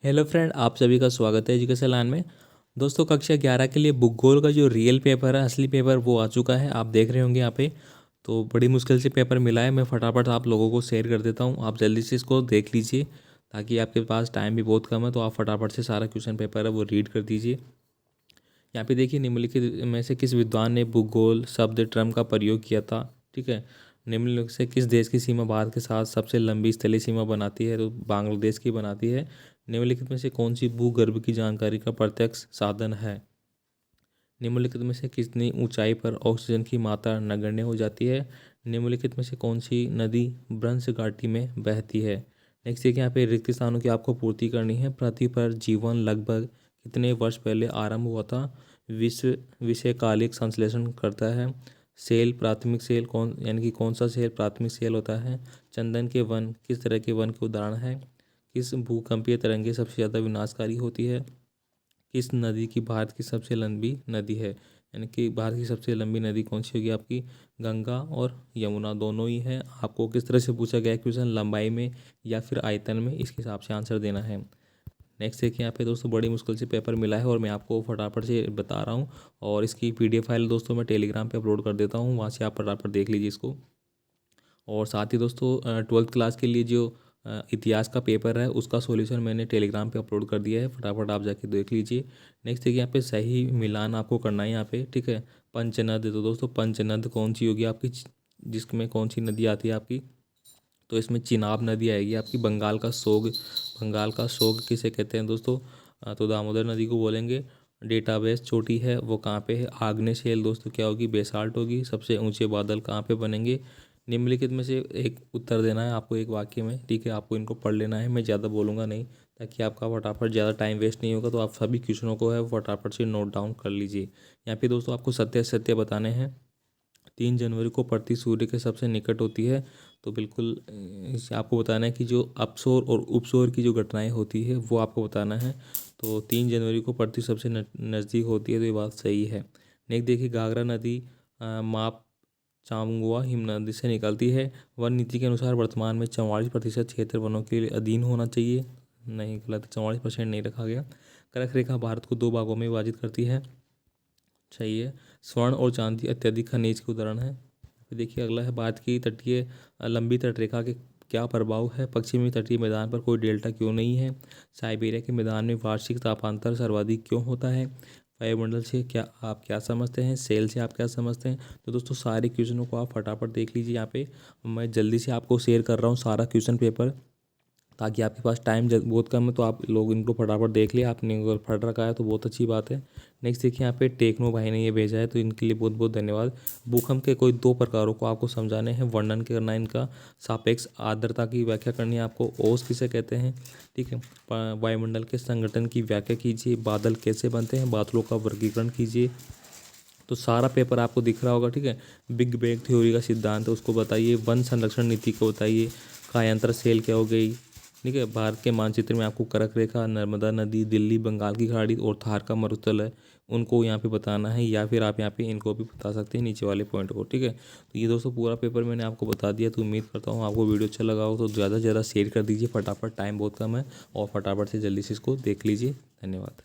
Hello friend, आप सभी का स्वागत है एजुकेशन लाइन में। दोस्तों, कक्षा 11 के लिए भूगोल का जो रियल पेपर है, असली पेपर, वो आ चुका है। आप देख रहे होंगे यहाँ पे। तो बड़ी मुश्किल से पेपर मिला है। मैं फटाफट आप लोगों को शेयर कर देता हूँ, आप जल्दी से इसको देख लीजिए ताकि आपके पास टाइम भी बहुत कम है। तो आप फटाफट से सारा क्वेश्चन पेपर है वो रीड कर दीजिए। यहाँ पे देखिए, निम्नलिखित में से किस विद्वान ने भूगोल शब्द टर्म का प्रयोग किया था। ठीक है। निम्नलिखित से किस देश की सीमा भारत के साथ सबसे लंबी स्थलीय सीमा बनाती है, तो बांग्लादेश की बनाती है। निम्नलिखित में से कौन सी भूगर्भ की जानकारी का प्रत्यक्ष साधन है। निम्नलिखित में से कितनी ऊंचाई पर ऑक्सीजन की मात्रा नगण्य हो जाती है। निम्नलिखित में से कौन सी नदी भ्रंश घाटी में बहती है। नेक्स्ट देखिए, यहाँ पे रिक्त स्थानों की आपको पूर्ति करनी है। पृथ्वी पर जीवन लगभग कितने वर्ष पहले आरंभ हुआ था। विश्व विषयकालिक संश्लेषण करता है। सेल प्राथमिक सेल कौन, यानी कि कौन सा सेल प्राथमिक सेल होता है। चंदन के वन किस तरह के वन के उदाहरण है। किस भूकंपीय तरंगे सबसे ज़्यादा विनाशकारी होती है। किस नदी की भारत की सबसे लंबी नदी है, यानी कि भारत की सबसे लंबी नदी कौन सी होगी आपकी। गंगा और यमुना दोनों ही है। आपको किस तरह से पूछा गया है क्वेश्चन, लंबाई में या फिर आयतन में, इसके हिसाब से आंसर देना है। नेक्स्ट देखिए, यहाँ पे दोस्तों बड़ी मुश्किल से पेपर मिला है और मैं आपको फटाफट से बता रहा हूँ। और इसकी पीडीएफ फाइल दोस्तों मैं टेलीग्राम पे अपलोड कर देता हूँ, वहाँ से आप फटाफट देख लीजिए इसको। और साथ ही दोस्तों, ट्वेल्थ क्लास के लिए जो इतिहास का पेपर है उसका सॉल्यूशन मैंने टेलीग्राम पे अपलोड कर दिया है, फटाफट आप जाके देख लीजिए। नेक्स्ट देखिए, यहाँ पे सही मिलान आपको करना है यहाँ पे। ठीक है। पंचनद, तो दोस्तों पंचनद कौन सी होगी आपकी, जिसमें कौन सी नदी आती है आपकी। तो इसमें चिनाब नदी आएगी आपकी। बंगाल का सोग, बंगाल का सोग किसे कहते हैं दोस्तों, तो दामोदर नदी को बोलेंगे। डेटाबेस चोटी है वो कहाँ पे है, आग्नेय शेल दोस्तों क्या होगी, बेसाल्ट होगी। सबसे ऊंचे बादल कहाँ पे बनेंगे। निम्नलिखित में से एक उत्तर देना है आपको एक वाक्य में। ठीक है, आपको इनको पढ़ लेना है, मैं ज़्यादा बोलूँगा नहीं ताकि आपका फटाफट ज़्यादा टाइम वेस्ट नहीं होगा। तो आप सभी क्वेश्चनों को है वो फटाफट से नोट डाउन कर लीजिए। यहाँ पे दोस्तों आपको सत्य सत्य बताने हैं। 3 जनवरी को पृथ्वी सूर्य के सबसे निकट होती है। तो बिल्कुल इसे आपको बताना है कि जो अपसौर और उपसौर की जो घटनाएं होती है वो आपको बताना है। तो 3 जनवरी को पृथ्वी सबसे नज़दीक होती है, तो ये बात सही है। नेक्स्ट देखिए, घाघरा नदी माप चांगुआ हिम नदी से निकलती है। वन नीति के अनुसार वर्तमान में 44% क्षेत्र वनों के लिए अधीन होना चाहिए। नहीं, गलत, 44% नहीं रखा गया। कर्क रेखा भारत को 2 भागों में विभाजित करती है। सही है। स्वर्ण और चांदी अत्यधिक खनिज के उदाहरण है। फिर देखिए अगला है, भारत की तटीय लंबी तटरेखा के क्या प्रभाव है। पश्चिमी तटीय मैदान पर कोई डेल्टा क्यों नहीं है। साइबेरिया के मैदान में वार्षिक तापांतर सर्वाधिक क्यों होता है। वायुमंडल से क्या आप क्या समझते हैं, सेल से आप क्या समझते हैं। तो दोस्तों सारे क्वेश्चनों को आप फटाफट देख लीजिए। यहाँ पे मैं जल्दी से आपको शेयर कर रहा हूँ सारा क्वेश्चन पेपर, ताकि आपके पास टाइम बहुत कम है। तो आप लोग इनको फटाफट देख लिया, आपने अगर पढ़ रखा है तो बहुत अच्छी बात है। नेक्स्ट देखिए, यहाँ पे टेक्नो भाई ने ये भेजा है, तो इनके लिए बहुत बहुत धन्यवाद। भूकंप के कोई 2 प्रकारों को आपको समझाने हैं, वर्णन करना है इनका। सापेक्ष आर्द्रता की व्याख्या करनी है आपको। ओस किसे कहते हैं। ठीक है। वायुमंडल के संगठन की व्याख्या कीजिए। बादल कैसे बनते हैं, बादलों का वर्गीकरण कीजिए। तो सारा पेपर आपको दिख रहा होगा। ठीक है। बिग बैंग थ्योरी का सिद्धांत है उसको बताइए। वन संरक्षण नीति को बताइए। कायांतर सेल क्या हो गई। ठीक है। भारत के मानचित्र में आपको कर्क रेखा, नर्मदा नदी, दिल्ली, बंगाल की खाड़ी और थार का मरुस्थल है, उनको यहाँ पे बताना है। या फिर आप यहाँ पे इनको भी बता सकते हैं, नीचे वाले पॉइंट को। ठीक है। तो ये दोस्तों पूरा पेपर मैंने आपको बता दिया। तो उम्मीद करता हूँ आपको वीडियो अच्छा लगा हो, तो ज़्यादा से ज़्यादा शेयर कर दीजिए फटाफट, टाइम बहुत कम है। और फटाफट से जल्दी से इसको देख लीजिए। धन्यवाद।